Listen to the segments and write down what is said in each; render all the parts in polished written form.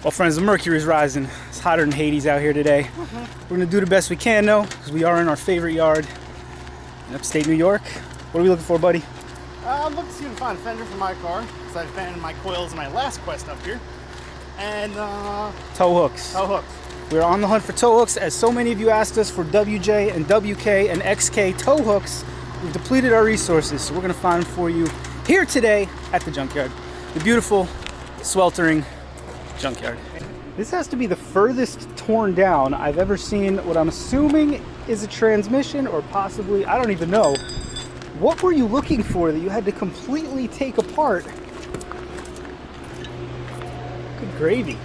Well, friends, the mercury's rising. It's hotter than Hades out here today. We're gonna do the best we can, though, because we are in our favorite yard in upstate New York. What are we looking for, buddy? I'm looking to see if I can find a fender for my car, because I abandoned my coils in my last quest up here. And tow hooks. tow hooks. We're on the hunt for tow hooks, as so many of you asked us for WJ and WK and XK tow hooks. We've depleted our resources, so we're gonna find them for you here today at the junkyard. The beautiful, sweltering junkyard. This has to be the furthest torn down I've ever seen what I'm assuming is a transmission, or possibly, I don't even know. What were you looking for that you had to completely take apart? Good gravy.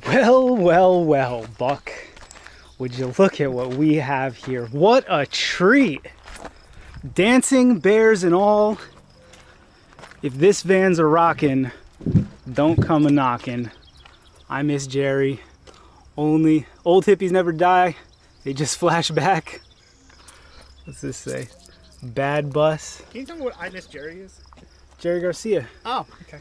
Well, well, well, Buck. Would you look at what we have here? What a treat. Dancing bears and all. If this van's a rockin', don't come a knockin'. I miss Jerry. Only old hippies never die. They just flash back. What's this say? Bad bus. Can you tell me what I Miss Jerry is? Jerry Garcia. Oh, okay.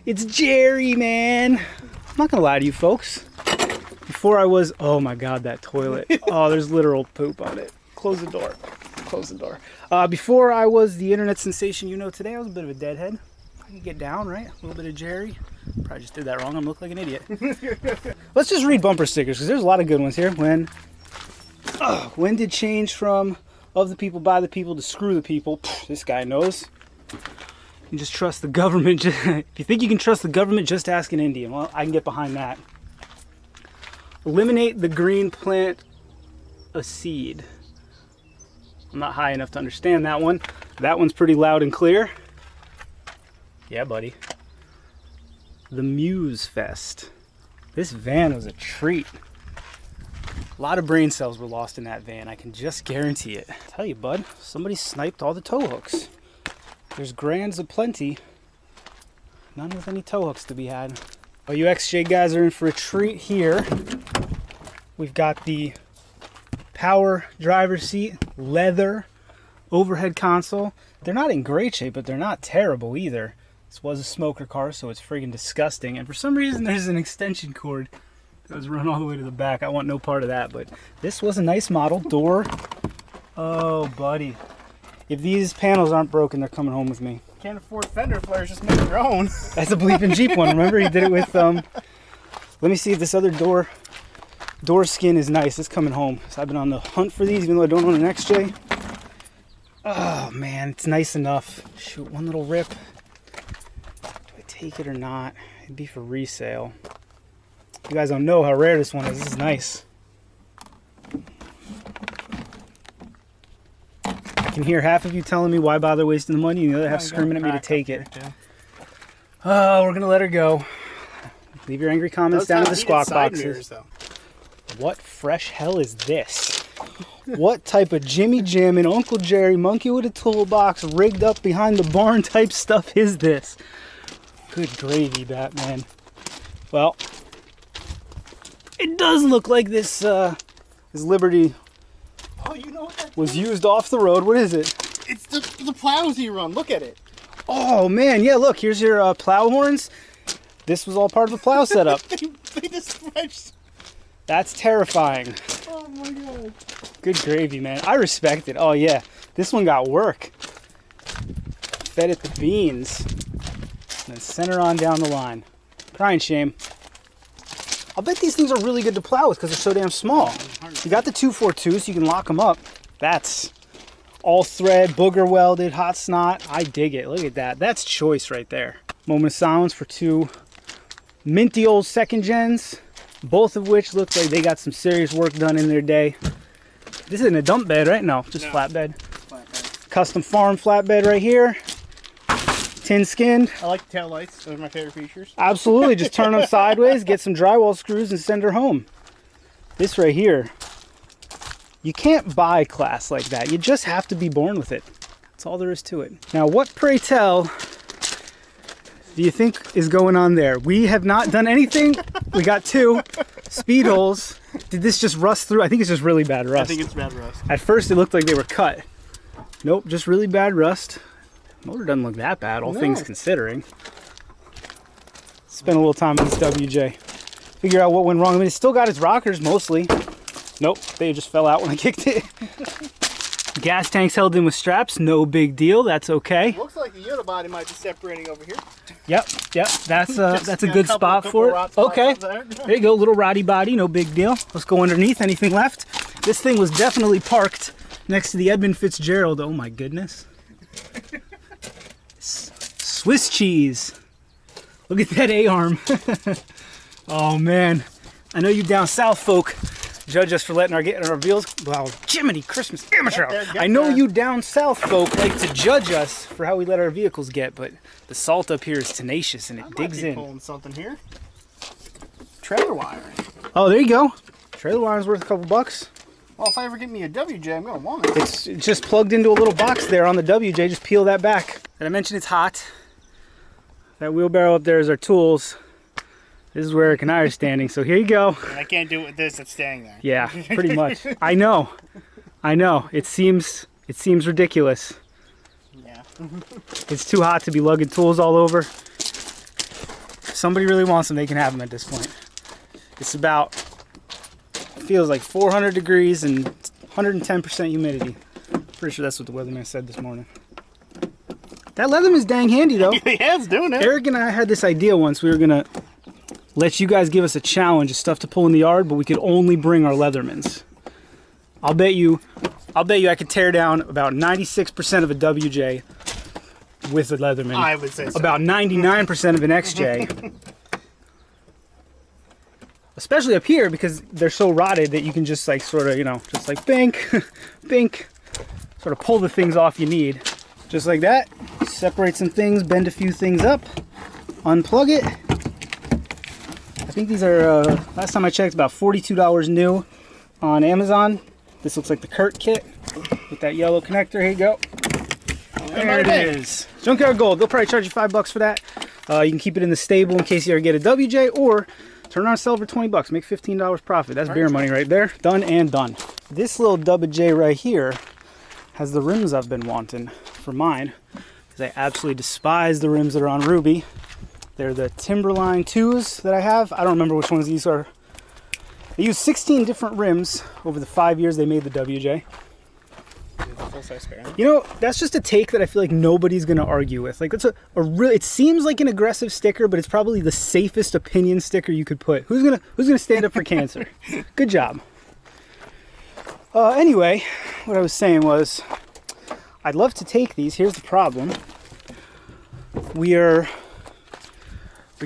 It's Jerry, man. I'm not gonna lie to you folks. Before I was, oh my God, that toilet. Oh, there's literal poop on it. Close the door. Close the door. Before I was the internet sensation you know today, I was a bit of a deadhead. I can get down, right? A little bit of Jerry. Probably just did that wrong. I'm looking like an idiot. Let's just read bumper stickers, because there's a lot of good ones here. When did change from of the people, by the people, to screw the people? Pfft, this guy knows. You just trust the government. If you think you can trust the government, just ask an Indian. Well, I can get behind that. Eliminate the green plant a seed. I'm not high enough to understand that one. That one's pretty loud and clear. Yeah, buddy. The Muse Fest. This van was a treat. A lot of brain cells were lost in that van. I can just guarantee it. I tell you, bud, somebody sniped all the tow hooks. There's grands aplenty. None with any tow hooks to be had. Oh, you XJ guys are in for a treat here. We've got the power driver's seat, leather, overhead console. They're not in great shape, but they're not terrible either. This was a smoker car, so it's friggin' disgusting. And for some reason, there's an extension cord that was run all the way to the back. I want no part of that, but this was a nice model. Door. Oh, buddy. If these panels aren't broken, they're coming home with me. Can't afford fender flares, just make your own. That's a bleeping Jeep one. Remember, he did it with, let me see if this other door skin is nice. It's coming home. So I've been on the hunt for these, even though I don't own an XJ. Oh, man, it's nice enough. Shoot, one little rip. Take it or not. It'd be for resale. You guys don't know how rare this one is. This is nice. I can hear half of you telling me why bother wasting the money, and the other half screaming at me to take it. Oh, we're gonna let her go. Leave your angry comments down in the squawk boxes. What fresh hell is this? What type of Jimmy Jim and Uncle Jerry monkey with a toolbox rigged up behind the barn type stuff is this? Good gravy, Batman. Well, it does look like this Liberty was used off the road. What is it? It's the plows you run. Look at it. Oh, man. Yeah, look. Here's your plow horns. This was all part of the plow setup. they just stretched. That's terrifying. Oh, my God. Good gravy, man. I respect it. Oh, yeah. This one got work. Fed it the beans. And then send her on down the line. Crying shame. I'll bet these things are really good to plow with because they're so damn small. You got the 242, so you can lock them up. That's all thread, booger welded, hot snot. I dig it. Look at that. That's choice right there. Moment of silence for two minty old second gens, both of which look like they got some serious work done in their day. This isn't a dump bed, right? No, just flatbed. Custom farm flatbed right here. Tin skinned. I like the tail lights. Those are my favorite features. Absolutely. Just turn them sideways, get some drywall screws, and send her home. This right here, you can't buy class like that. You just have to be born with it. That's all there is to it. Now, what, pray tell, do you think is going on there? We have not done anything. We got two speed holes. Did this just rust through? I think it's just really bad rust. I think it's bad rust. At first, it looked like they were cut. Nope, just really bad rust. Motor doesn't look that bad, all things considering. spend a little time on this WJ. Figure out what went wrong. I mean, it's still got its rockers mostly. Nope, they just fell out when I kicked it. Gas tank's held in with straps, no big deal. That's okay. Looks like the unibody might be separating over here. Yep. That's a good spot for it. Okay, there you go, little roddy body, no big deal. Let's go underneath. Anything left? This thing was definitely parked next to the Edmund Fitzgerald. Oh my goodness. Swiss cheese. Look at that A-arm. Oh man, I know you down south folk judge us for letting our wheels. Wow, Jiminy Christmas amateur! I know you down south folk like to judge us for how we let our vehicles get, but the salt up here is tenacious and it digs in. Pulling something here. Trailer wire. Oh, there you go. Trailer wire's worth a couple bucks. Well, if I ever get me a WJ, I'm gonna want it. It's just plugged into a little box there on the WJ. Just peel that back. And I mentioned it's hot. That wheelbarrow up there is our tools. This is where Eric and I are standing, so here you go. And I can't do it with this, it's staying there. Yeah, pretty much. I know. It seems ridiculous. Yeah. It's too hot to be lugging tools all over. If somebody really wants them, they can have them at this point. It's about, feels like 400 degrees and 110% humidity. Pretty sure that's what the weatherman said this morning. That Leatherman's dang handy though. Yeah, it's doing it. Eric and I had this idea once. We were gonna let you guys give us a challenge of stuff to pull in the yard, but we could only bring our Leathermans. I'll bet you I could tear down about 96% of a WJ with a Leatherman. I would say so. About 99% of an XJ. Especially up here because they're so rotted that you can just like sort of, you know, just like bink, bink, sort of pull the things off you need. Just like that. Separate some things, bend a few things up, unplug it. I think these are, last time I checked, about $42 new on Amazon. This looks like the Kurt kit with that yellow connector. Here you go. There it is. Junkyard Gold. They'll probably charge you $5 for that. You can keep it in the stable in case you ever get a WJ, or turn around and sell it for $20. Make $15 profit. That's beer money right there. Done and done. This little WJ right here has the rims I've been wanting for mine, because I absolutely despise the rims that are on Ruby. They're the Timberline 2s that I have. I don't remember which ones these are. They use 16 different rims over the 5 years they made the WJ. You know, that's just a take that I feel like nobody's gonna argue with. Like, that's a real, it seems like an aggressive sticker, but it's probably the safest opinion sticker you could put. Who's gonna stand up for cancer? Good job. Anyway, what I was saying was, I'd love to take these. Here's the problem. We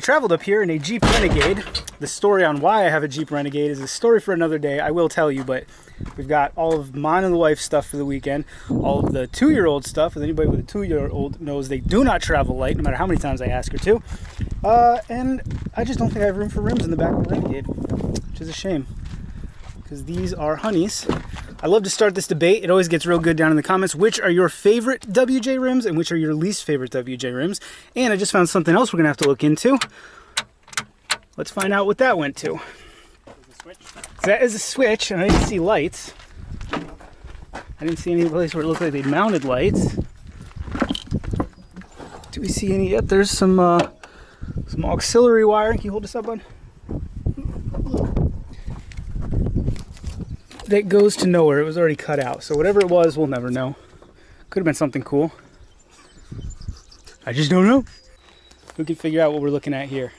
traveled up here in a Jeep Renegade. The story on why I have a Jeep Renegade is a story for another day. I will tell you, but we've got all of mine and the wife's stuff for the weekend. All of the 2-year-old stuff. With anybody with a 2-year-old knows they do not travel light, no matter how many times I ask her to. And I just don't think I have room for rims in the back of the Renegade, which is a shame, because these are honeys. I love to start this debate. It always gets real good down in the comments. Which are your favorite WJ rims and which are your least favorite WJ rims? And I just found something else we're gonna have to look into. Let's find out what that went to. That is a switch, and I didn't see lights. I didn't see any place where it looked like they mounted lights. Do we see any yet? There's some auxiliary wiring. Can you hold this up, bud? That goes to nowhere. It was already cut out. So whatever it was, we'll never know. Could have been something cool. I just don't know. Who can figure out what we're looking at here?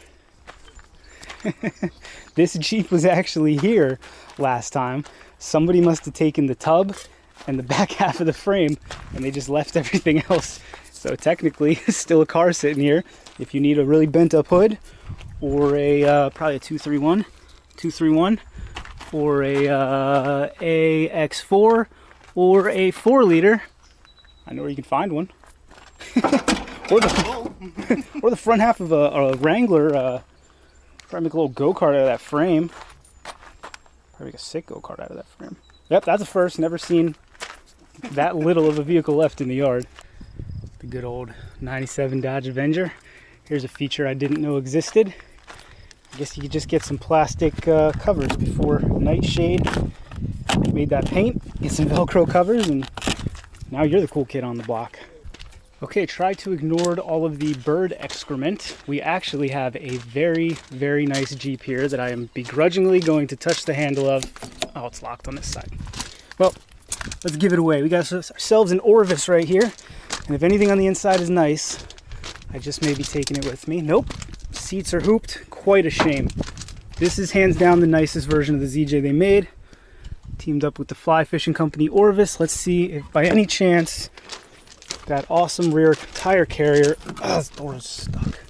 This Jeep was actually here last time. Somebody must have taken the tub and the back half of the frame, and they just left everything else. So technically, still a car sitting here. If you need a really bent up hood, or a probably a 231, or a AX4, or a 4-liter. I know where you can find one. or the front half of a Wrangler. Probably make a little go-kart out of that frame. Probably make a sick go-kart out of that frame. Yep, that's a first. Never seen that little of a vehicle left in the yard. The good old 97 Dodge Avenger. Here's a feature I didn't know existed. I guess you could just get some plastic covers before nightshade. Made that paint, get some Velcro covers, and now you're the cool kid on the block. Okay, try to ignore all of the bird excrement. We actually have a very, very nice Jeep here that I am begrudgingly going to touch the handle of. Oh, it's locked on this side. Well, let's give it away. We got ourselves an Orvis right here. And if anything on the inside is nice, I just may be taking it with me. Nope, seats are hooped. Quite a shame. This is hands down the nicest version of the ZJ they made. Teamed up with the fly fishing company Orvis. Let's see if by any chance that awesome rear tire carrier. Oh, this door is stuck.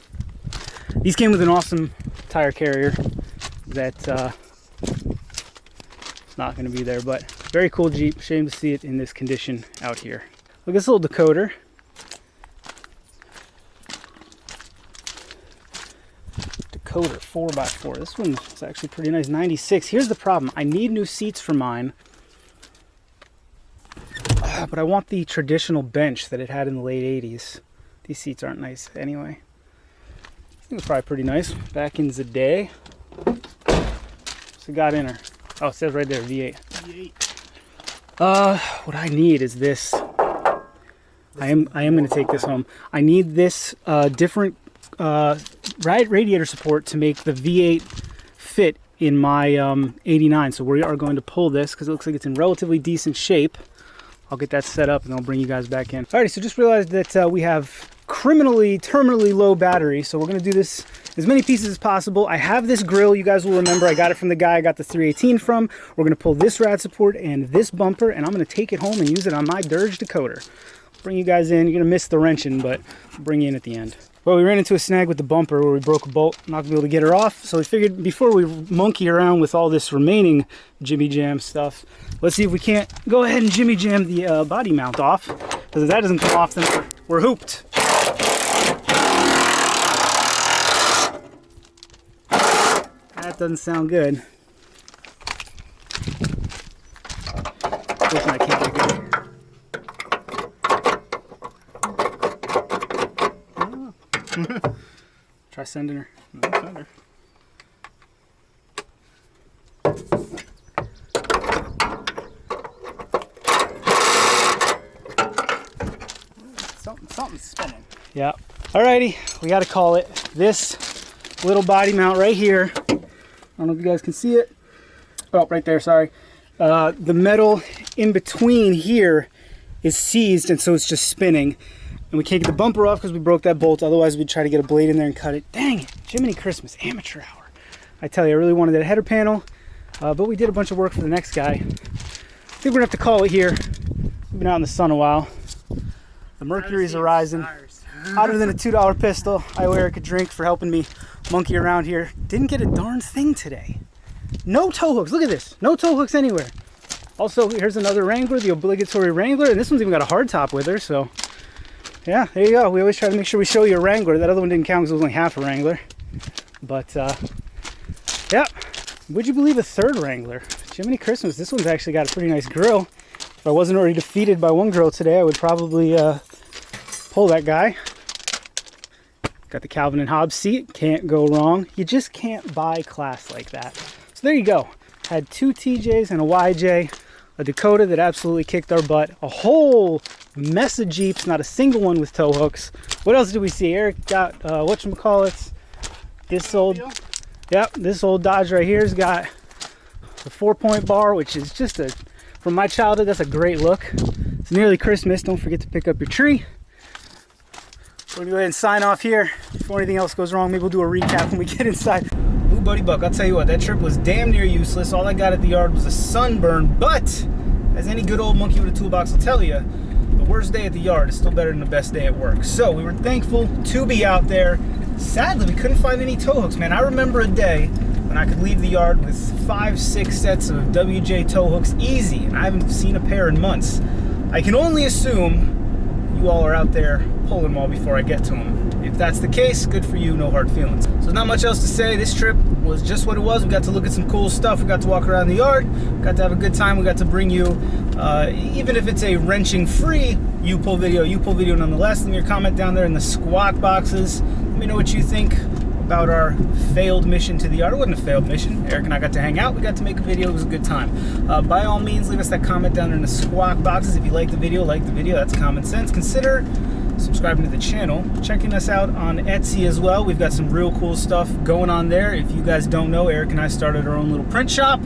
These came with an awesome tire carrier that not going to be there, but very cool Jeep. Shame to see it in this condition out here. Look at this little Dakota. Dakota 4x4. This one's actually pretty nice. 96. Here's the problem. I need new seats for mine. But I want the traditional bench that it had in the late 80s. These seats aren't nice anyway. I think it's probably pretty nice. Back in the day. What's it got in her? Oh, it says right there, V8. What I need is this. I am going to take this home. I need this different radiator support to make the V8 fit in my 89. So we are going to pull this because it looks like it's in relatively decent shape. I'll get that set up and I'll bring you guys back in. Alrighty, so just realized that we have terminally low battery, so we're gonna do this as many pieces as possible. I have this grill, you guys will remember I got it from the guy I got the 318 from. We're gonna pull this rad support and this bumper, and I'm gonna take it home and use it on my Dodge Dakota. Bring you guys in. You're gonna miss the wrenching, but I'll bring you in at the end. Well, we ran into a snag with the bumper where we broke a bolt, not gonna be able to get her off. So we figured before we monkey around with all this remaining Jimmy Jam stuff, let's see if we can't go ahead and Jimmy Jam the body mount off. Because if that doesn't come off, then we're hooped. That doesn't sound good. Unfortunately, I can't get good. Try sending her. No, send her. Something's spinning. Yeah. Alrighty, we got to call it. This little body mount right here. I don't know if you guys can see it. Oh, right there. Sorry. The metal in between here is seized, and so it's just spinning. And we can't get the bumper off because we broke that bolt. Otherwise, we'd try to get a blade in there and cut it. Dang it. Jiminy Christmas, amateur hour. I tell you, I really wanted that header panel. But we did a bunch of work for the next guy. I think we're going to have to call it here. We've been out in the sun a while. The mercury's arising. Hotter than a $2 pistol. I owe Eric a drink for helping me monkey around here. Didn't get a darn thing today. No tow hooks. Look at this. No tow hooks anywhere. Also, here's another Wrangler, the obligatory Wrangler. And this one's even got a hard top with her, so... yeah, there you go. We always try to make sure we show you a Wrangler. That other one didn't count because it was only half a Wrangler. But, yeah. Would you believe a third Wrangler? Jiminy Christmas. This one's actually got a pretty nice grill. If I wasn't already defeated by one grill today, I would probably pull that guy. Got the Calvin and Hobbes seat. Can't go wrong. You just can't buy class like that. So there you go. Had two TJs and a YJ. A Dakota that absolutely kicked our butt. A whole mess of Jeeps, not a single one with tow hooks. What else did we see? Eric got, whatchamacallits? This old, yep, this old Dodge right here's got the 4-point bar, which is just from my childhood, that's a great look. It's nearly Christmas. Don't forget to pick up your tree. We're gonna go ahead and sign off here. Before anything else goes wrong, maybe we'll do a recap when we get inside. Ooh, buddy buck, I'll tell you what, that trip was damn near useless. All I got at the yard was a sunburn, but as any good old monkey with a toolbox will tell you, the worst day at the yard is still better than the best day at work. So we were thankful to be out there. Sadly, we couldn't find any tow hooks, man. I remember a day when I could leave the yard with 5-6 sets of WJ tow hooks easy, and I haven't seen a pair in months. I can only assume you all are out there pulling them all before I get to them. If that's the case, good for you, no hard feelings. So there's not much else to say. This trip was just what it was. We got to look at some cool stuff. We got to walk around the yard. We got to have a good time. We got to bring you, even if it's a wrenching-free you-pull video nonetheless. Leave me your comment down there in the squawk boxes. Let me know what you think about our failed mission to the yard. It wasn't a failed mission. Eric and I got to hang out. We got to make a video. It was a good time. By all means, leave us that comment down there in the squawk boxes. If you like the video, that's common sense. Consider subscribing to the channel, checking us out on Etsy as well. We've got some real cool stuff going on there. If you guys don't know, Eric and I started our own little print shop,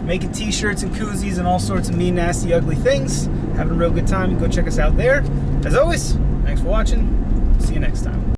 making t-shirts and koozies and all sorts of mean, nasty, ugly things. Having a real good time. Go check us out there. As always, thanks for watching. See you next time.